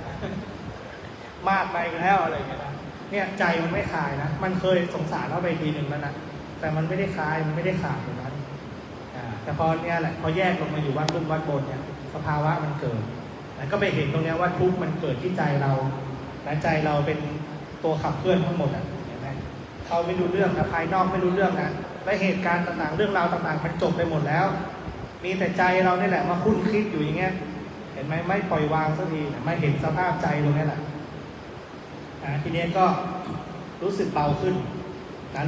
มากไปแล้วอะไรอย่างเงี้ยนะเนี่ยใจมันไม่คลายนะมันเคยสงสารเข้าไปทีหนึ่งแล้วนะแต่มันไม่ได้คลายมันไม่ได้ขาดอย่างนั้นแต่พอเนี่ยแหละพอแยกลงมาอยู่วัดรุ่มวัดบนเนี่ยสภาวะมันเกิดก็ไปเห็นตรงนี้ว่าทุกข์มันเกิดที่ใจเราและใจเราเป็นตัวขับเคลื่อนทั้งหมดเห็นไหมเขาไม่รู้เรื่องนะภายนอกไม่รู้เรื่องนะและเหตุการณ์ต่างๆเรื่องราวต่างๆมันจบไปหมดแล้วมีแต่ใจเรานี่แหละมาคุ้นคิดอยู่อย่างเงี้ยเห็นไหมไม่ปล่อยวางสักทีไม่เห็นสภาพใจตรงนี้แหละทีนี้ก็รู้สึกเบาขึ้น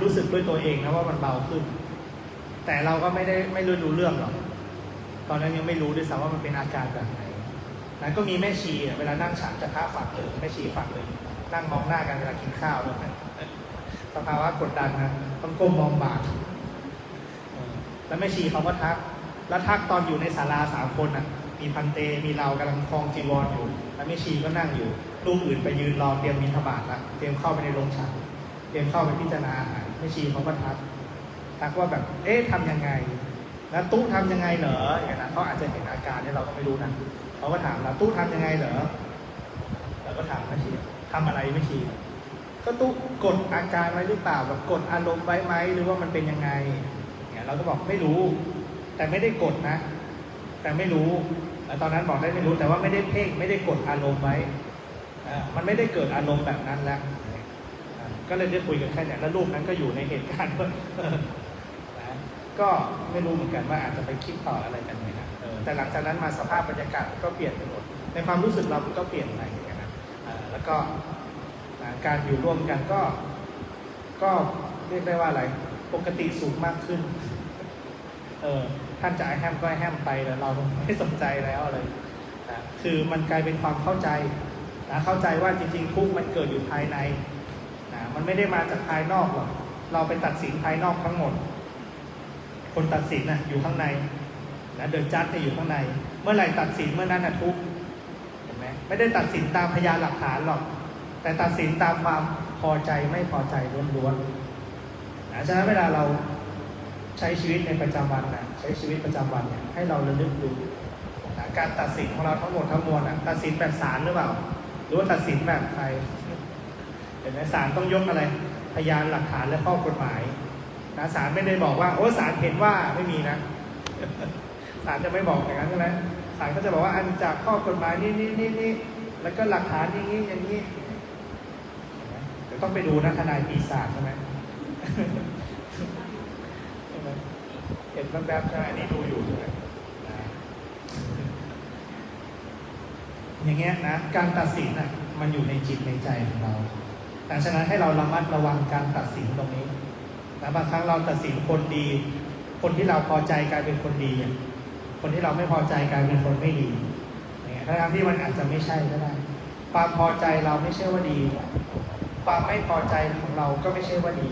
รู้สึกด้วยตัวเองนะว่ามันเบาขึ้นแต่เราก็ไม่รู้เรื่องหรอกตอนนั้นยังไม่รู้ด้วยซ้ำว่ามันเป็นอาการแบบไหนก็มีแม่ชีเวลานั่งฉันจะพระฝักเลยแม่ชีฝักเลยนั่งมองหน้ากันเวลากินข้าวแล้วนะสภาวะกดดันนะต้องก้มมองบาตรแล้วแม่ชีเขาก็ทักแล้วทักตอนอยู่ในศาลา3 คนมีพันเตมีเรากำลังคลองจีวรอยู่แล้วแม่ชีก็นั่งอยู่รูปอื่นไปยืนรอเตรียมบิณฑบาตละเตรียมเข้าไปในโรงฉันเตรียมเข้าไปพิจารณาอาหารแม่ชีเขาก็ทักว่าแบบทำยังไงแล้วตู้ทำยังไงเหรออย่างนั้นเขาอาจจะเห็นอาการที่เราก็ไม่รู้นะเขาก็ถามเราตู้ทำยังไงเหรอเราก็ถามแม่ชีทำอะไรแม่ชีก็ตู้กดอาการไว้หรือเปล่าแบบกดอารมณ์ไว้ไหมหรือว่ามันเป็นยังไงเนี่ยเราก็บอกไม่รู้แต่ไม่ได้กดนะแต่ไม่รู้ตอนนั้นบอกได้ไม่รู้แต่ว่าไม่ได้เพ่งไม่ได้กดอารมณ์ไว้มันไม่ได้เกิดอารมณ์แบบนั้นแล้วก็เลยได้คุยกันแค่นี้แล้วรูปนั้นก็อยู่ในเหตุการณ์ก็ไม่รู้เหมือนกันว่าอาจจะไปคิดต่ออะไรกันไหมนะแต่หลังจากนั้นมาสภาพบรรยากาศก็เปลี่ยนไปหมดในความรู้สึกเราก็เปลี่ยนไปอย่างนี้นะแล้วก็การอยู่ร่วมกันก็เรียกได้ว่าอะไรปกติสูงมากขึ้นท่านจะแฮมก็แฮมไปแล้วเราไม่สนใจแล้วอะไรคือมันกลายเป็นความเข้าใจเข้าใจว่าจริงๆทุกข์มันเกิดอยู่ภายในมันไม่ได้มาจากภายนอกหรอกเราไปตัดสินภายนอกทั้งหมดคนตัดสินอยู่ข้างในเดินจัดอยู่ข้างในเมื่อไหร่ตัดสินเมื่อนั้นทุกข์เห็นไหมไม่ได้ตัดสินตามพยานหลักฐานหรอกแต่ตัดสินตามความพอใจไม่พอใจล้วนๆฉะนั้นเวลาเราใช้ชีวิตในประจำวันใช้ชีวิตประจำวันเนี่ยให้เราระลึกดูการตัดสินของเราทั้งหมดทั้งมวลตัดสินแบบศาลหรือเปล่าหรือว่าตัดสินแบบใครเห็นไหมศาลต้องยกอะไรพยานหลักฐานและข้อกฎหมายศาลไม่ได้บอกว่าโอ้ศาลเห็นว่าไม่มีนะศาลจะไม่บอกอย่างนั้นใช่ไหมศาลก็จะบอกว่าอันจากข้อกฎหมายนี่แล้วก็หลักฐานอย่างนี้แต่ต้องไปดูนะทนายปีศาจใช่ไหมเห็นแบบๆใช่ไหมนี่ดูอยู่ใช่ไหมอย่างเงี้ยนะการตัดสินมันอยู่ในจิตในใจของเราดังนั้นให้เราระมัดระวังการตัดสินตรงนี้บางครั้งเราตัดสินคนดีคนที่เราพอใจกลายเป็นคนดีคนที่เราไม่พอใจกลายเป็นคนไม่ดีทั้งที่มันอาจจะไม่ใช่ก็ได้ความพอใจเราไม่ใช่ว่าดีความไม่พอใจของเราก็ไม่ใช่ว่าดี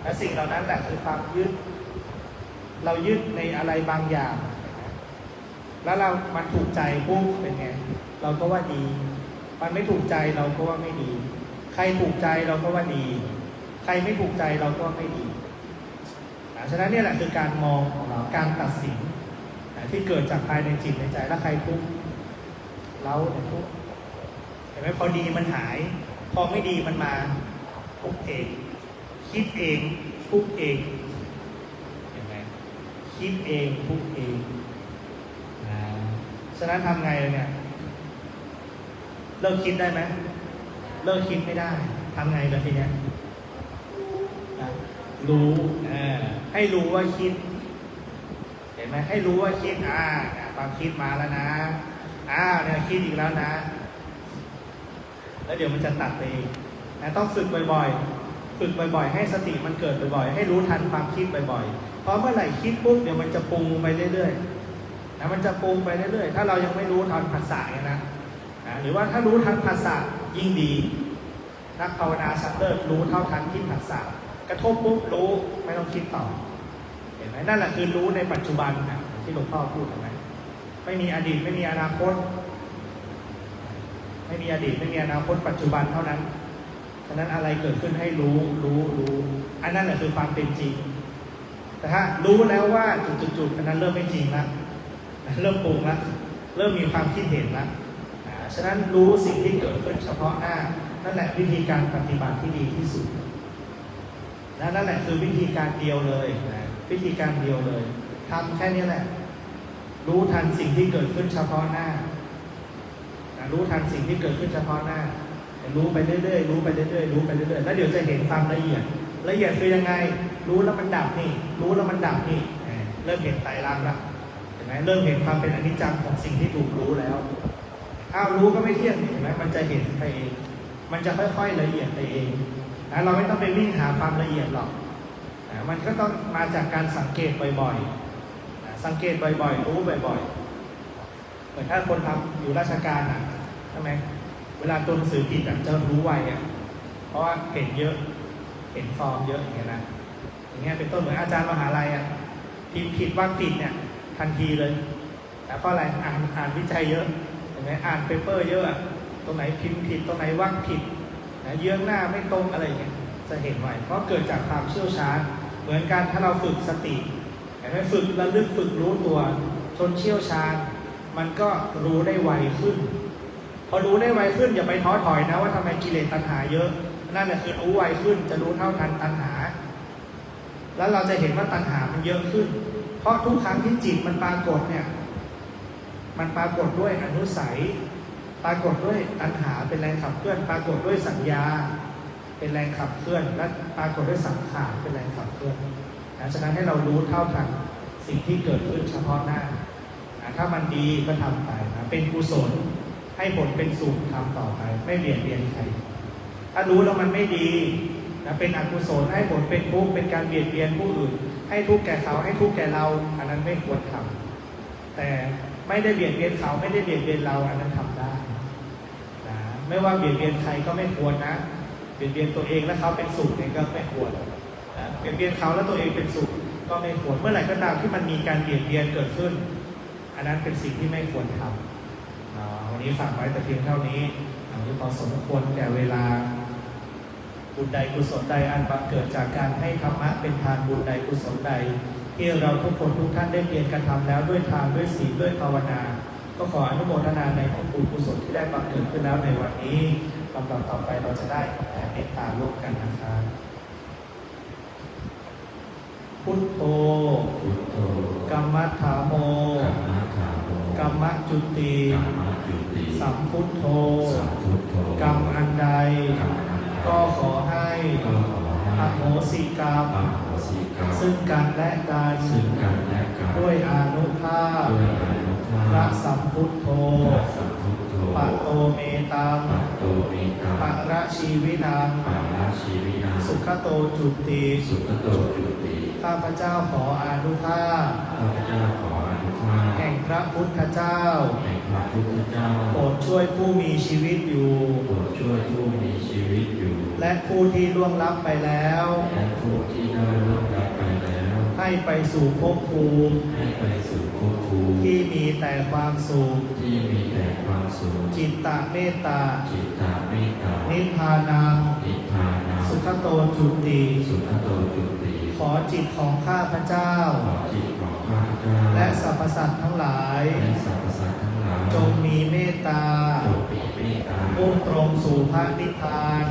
และสิ่งเหล่านั้นแหละคือความยึดเรายึดในอะไรบางอย่างแล้วมันถูกใจปุ๊บเป็นไงเราก็ว่าดีมันไม่ถูกใจเราก็ว่าไม่ดีใครถูกใจเราก็ว่าดีใครไม่ถูกใจเราก็ว่าไม่ดีฉะนั้นนี่แหละคือการมองของเราการตัดสินที่เกิดจากภายในจิตในใจแล้วใครทุกข์เราทุกข์เห็นไหมพอดีมันหายพอไม่ดีมันมาทุกข์เองคิดเอง ทุกข์เองเห็นไหมคิดเองทุกข์เองฉะนั้นทำไงเนี่ยเลิกคิดได้ไหมเลิกคิดไม่ได้ทำไงล่ะทีเนี้ยรู้ให้รู้ว่าคิดเห็นไหมให้รู้ว่าคิดความคิดมาแล้วนะเนี่ยคิดอีกแล้วนะแล้วเดี๋ยวมันจะตัดไปเองนะต้องฝึกบ่อยๆฝึกบ่อยๆให้สติมันเกิดบ่อยๆให้รู้ทันความคิดบ่อยๆเพราะเมื่อไหร่คิดปุ๊บเดี๋ยวมันจะปรุงไปเรื่อยๆนะมันจะปรุงไปเรื่อยๆถ้าเรายังไม่รู้ทันภาษาเนี่ยนะหรือว่าถ้ารู้ทันภาษายิ่งดีนักภาวนาชั้นเลิศรู้เท่าทันที่ภาษากระทบปุ๊บรู้ไม่ต้องคิดต่อเห็นไหมนั่นแหละคือรู้ในปัจจุบันนะที่หลวงพ่อพูดถูกไหมไม่มีอดีตไม่มีอนาคตไม่มีอดีตไม่มีอนาคตปัจจุบันเท่านั้นฉะนั้นอะไรเกิดขึ้นให้รู้อันนั้นแหละคือความเป็นจริงแต่ถ้ารู้แล้วว่าจุดๆอันนั้นเริ่มไม่จริงแล้วเริ่มปรุงแล้วเริ่มมีความคิดเห็นแล้วฉะนั้นรู้สิ่งที่เกิดขึ้นเฉพาะหน้านั่นแหละวิธีการปฏิบัติที่ดีที่สุดนั่นแหละคือวิธีการเดียวเลยวิธีการเดียวเลยทำแค่นี้แหละรู้ทันสิ่งที่เกิดขึ้นเฉพาะหน้ารู้ทันสิ่งที่เกิดขึ้นเฉพาะหน้ารู้ไปเรื่อยๆรู้ไปเรื่อยๆรู้ไปเรื่อยๆแล้วเดี๋ยวจะเห็นความละเอียดคือยังไงรู้แล้วมันดับนี่รู้แล้วมันดับนี่เริ่มเห็นไตรลักษณ์แล้วเห็นไหมเริ่มเห็นความเป็นอนิจจังของสิ่งที่ถูกรู้แล้วรู้ก็ไม่เที่ยงเห็นไหมมันจะเห็นไปเองมันจะค่อยๆละเอียดไปเองเราไม่ต้องไปวิ่งหาความละเอียดหรอกมันก็ต้องมาจากการสังเกตบ่อยๆสังเกตบ่อยๆรู้บ่อยๆเหมือนถ้าคนทำอยู่ราชการใช่ไหมเวลาตัวหนังสือผิดจะรู้ไวเพราะว่าเห็นเยอะเห็นฟอร์มเยอะอย่างเงี้ยนะอย่างเงี้ยเป็นต้นเหมือนอาจารย์มหาลัยพิมพ์ผิดวรรคผิดเนี่ยทันทีเลยแต่เพราะอะไรอ่านวิจัยเยอะเห็นไหมอ่านเปเปอร์เยอะตรงไหนพิมพ์ผิดตรงไหนวรรคผิดเยื้องหน้าไม่ตรงอะไรอย่างเงี้ยจะเห็นไวเพราะเกิดจากความเชี่ยวชาญเหมือนกันถ้าเราฝึกสติเห็นไหมฝึกระลึกฝึกรู้ตัวจนเชี่ยวชาญมันก็รู้ได้ไวขึ้นพอรู้ได้ไวขึ้นอย่าไปท้อถอยนะว่าทำไมกิเลสตัณหาเยอะนั่นแหละคือรู้ไวขึ้นจะรู้เท่าทันตัณหาแล้วเราจะเห็นว่าตัณหามันเยอะขึ้นเพราะทุกครั้งที่จิตมันปรากฏเนี่ยมันปรากฏด้วยอนุสัยปรากฏด้วยตัณหาเป็นแรงขับเคลื่อนปรากฏด้วยสัญญาเป็นแรงขับเคลื่อนและปรากฏด้วยสังขารเป็นแรงขับเคลื่อนฉะนั้นให้เรารู้เท่าทันสิ่งที่เกิดขึ้นเฉพาะหน้าถ้ามันดีก็ทำไปเป็นกุศลให้ผลเป็นสุขทำต่อไปไม่เบียดเบียนใครถ้ารู้แล้วมันไม่ดีเป็นอกุศลให้ผลเป็นทุกข์เป็นการเบียดเบียนผู้อื่นให้ทุกข์แก่เขาให้ทุกข์แก่เราอันนั้นไม่ควรทำแต่ไม่ได้เบียดเบียนเขาไม่ได้เบียดเบียนเราอันนั้นทำได้ไม่ว่าเบียดเบียนใครก็ไม่ควรนะเบียดเบียนตัวเองแล้วเขาเป็นสุขเองก็ไม่ควรเบียดเบียนเขาแล้วตัวเองเป็นสุขก็ไม่ควรเมื่อไหร่ก็ตามที่มันมีการเบียดเบียนเกิดขึ้นอันนั้นเป็นสิ่งที่ไม่ควรทำวันนี้ฝากไว้แต่เพียงเท่านี้ที่พอสมควรแก่เวลาบุญใดกุศลใดอันบังเกิดจากการให้ธรรมะเป็นทานบุญใดกุศลใดที่เราทุกคนทุกท่านได้เพียรกระทำแล้วด้วยทานด้วยศีลด้วยภาวนาก็ขออนุโมทนาในบุญกุศลที่ได้บังเกิดขึ้นแล้วในวันนี้ลำดับต่อไปเราจะได้เมตตาร่วมกันนะครับพุทโธกัมมัฏฐาโมกัมมะจุติสัมพุทโธกรรมอันใดก็ขอให้อโหสิกรรมซึ่งกันและกันด้วยอานุภาพพระสัมพุทโธปะโตเมตังปะระชีวินังสุขโตจุติข้าพเจ้าขออานุภาพแห่งพระพุทธเจ้าโปรดช่วยผู้มีชีวิตอยู่และผู้ที่ล่วงลับไปแล้วให้ไปสู่ภพภูมิที่มีแต่ความสุขจิตตเมตตานิพพานังสุขโตจุติขอจิตของข้าพเจ้าและสรรพสัตว์ทั้งหลายจงมีเมตตามุ่งตรงสู่พระนิพพาน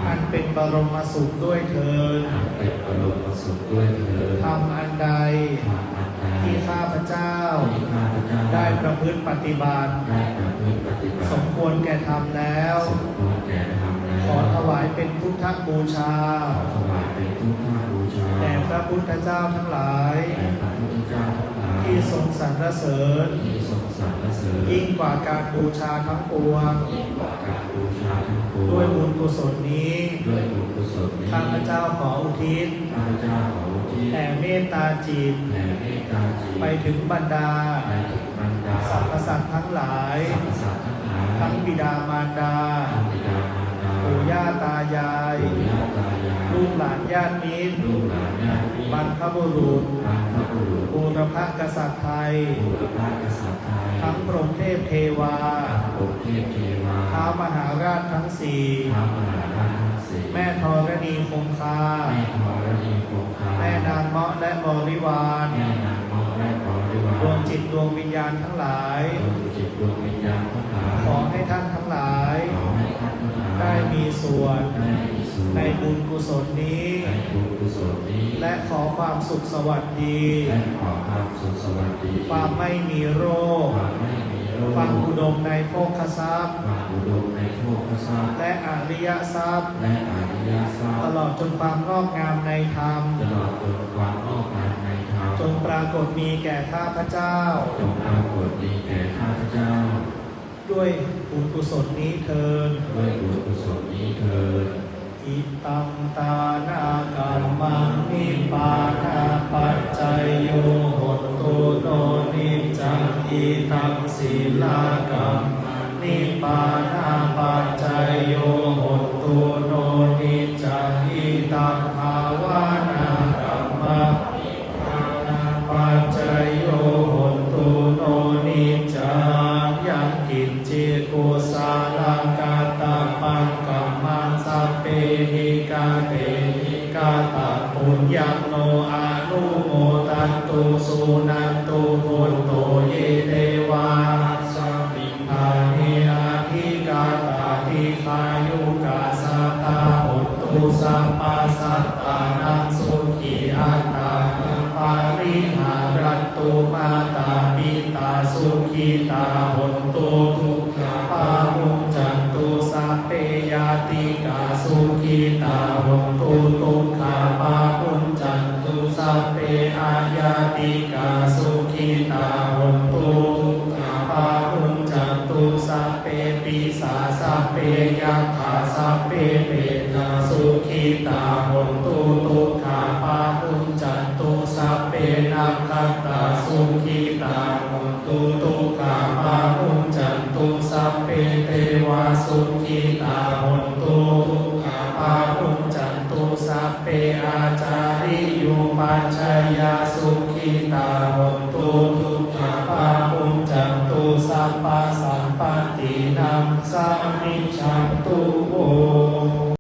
อัน เป็นบรมสุขด้วยเถิด เป็นบรมสุขด้วยเถิด ทำอันใด ที่ข้าพเจ้า ได้ประพฤติปฏิบัติ สมควรแก่ธรรมแล้ว ขอถวายเป็นพุทธบูชา แด่พระพุทธเจ้าทั้งหลาย ที่ทรงสรรเสริญ ยิ่งกว่าการบูชาทั้งปวง ด้วยบุญกุศลนี้ข้าพเจ้าขออุทิศแผ่เมตตาจิต ไปถึงบรรดาสรรพสัตว์ทั้งหลาย ทั้งบิดามารดา ปู่ย่าตายาย ลูกหลานญาติมิตร บรรพบุรุษบูรพกษัตริย์ไทย ทั้งพรหมเทพเทวา ท้าวมหาราชทั้งสี่ แม่ธรณีคงคา แม่นางเมาะและบริวารดวงจิตดวงวิญญาณทั้งหลาย ขอให้ท่านทั้งหลาย ได้มีส่วนในบุญกุศลนี้ และขอความสุขสวัสดี ความไม่มีโรค ความอุดมในโภคทรัพย์ และอริยทรัพย์ ตลอดจนความงอกงามในธรรม จงปรากฏมีแก่ข้าพเจ้า ด้วยบุญกุศลนี้เถิด อิตังตานากัมมังนิปปานาปัจจัยโยโหตุโนนิจังอิตังศีลากัมมังนิปปานาปัจจัยโยโหตุโนนิจังอิตังภาวนากัมมังนิปปานาปัจจัยโยโหตุโนนิจังยังกิจจิกุสาลังกาตปังกัมมังสัพเพหิกาเตหิกาตะปุญญังโนอานุโมตันตุสุนันตุพุทโตเยเทวาสัพพิทานิอาทิกาตาทิคายุกาสัตตาหุตุสัพพสัตตานังสุขีอัตตาปาริหารัตตุมาตาปิตาสุขีตาหุตุทุกขาปามุจจันตุสัพเพยาติกาสุขีตาหุตุทุกขาปามุจจันตุสัพเพอายาติกาสุขีตาหุตุทุกขาปามุจจันตุสัพเพปิสาสัพเพยัคขาสัพเพเปตาสุขีตาหุตุทุกขาปามุจจันตุสัพเพนัคขัตตาสุขีตาหุตุทุกขาปามุจจันตุสัพเพเทวาสุขีตาหุตุทุกขาปามุจจันตุสัพเพอาจาริยุปัชฌายาสุขีตาหุตุทุกขาปามุจจันตุสัพพะสัมปตินังสัพ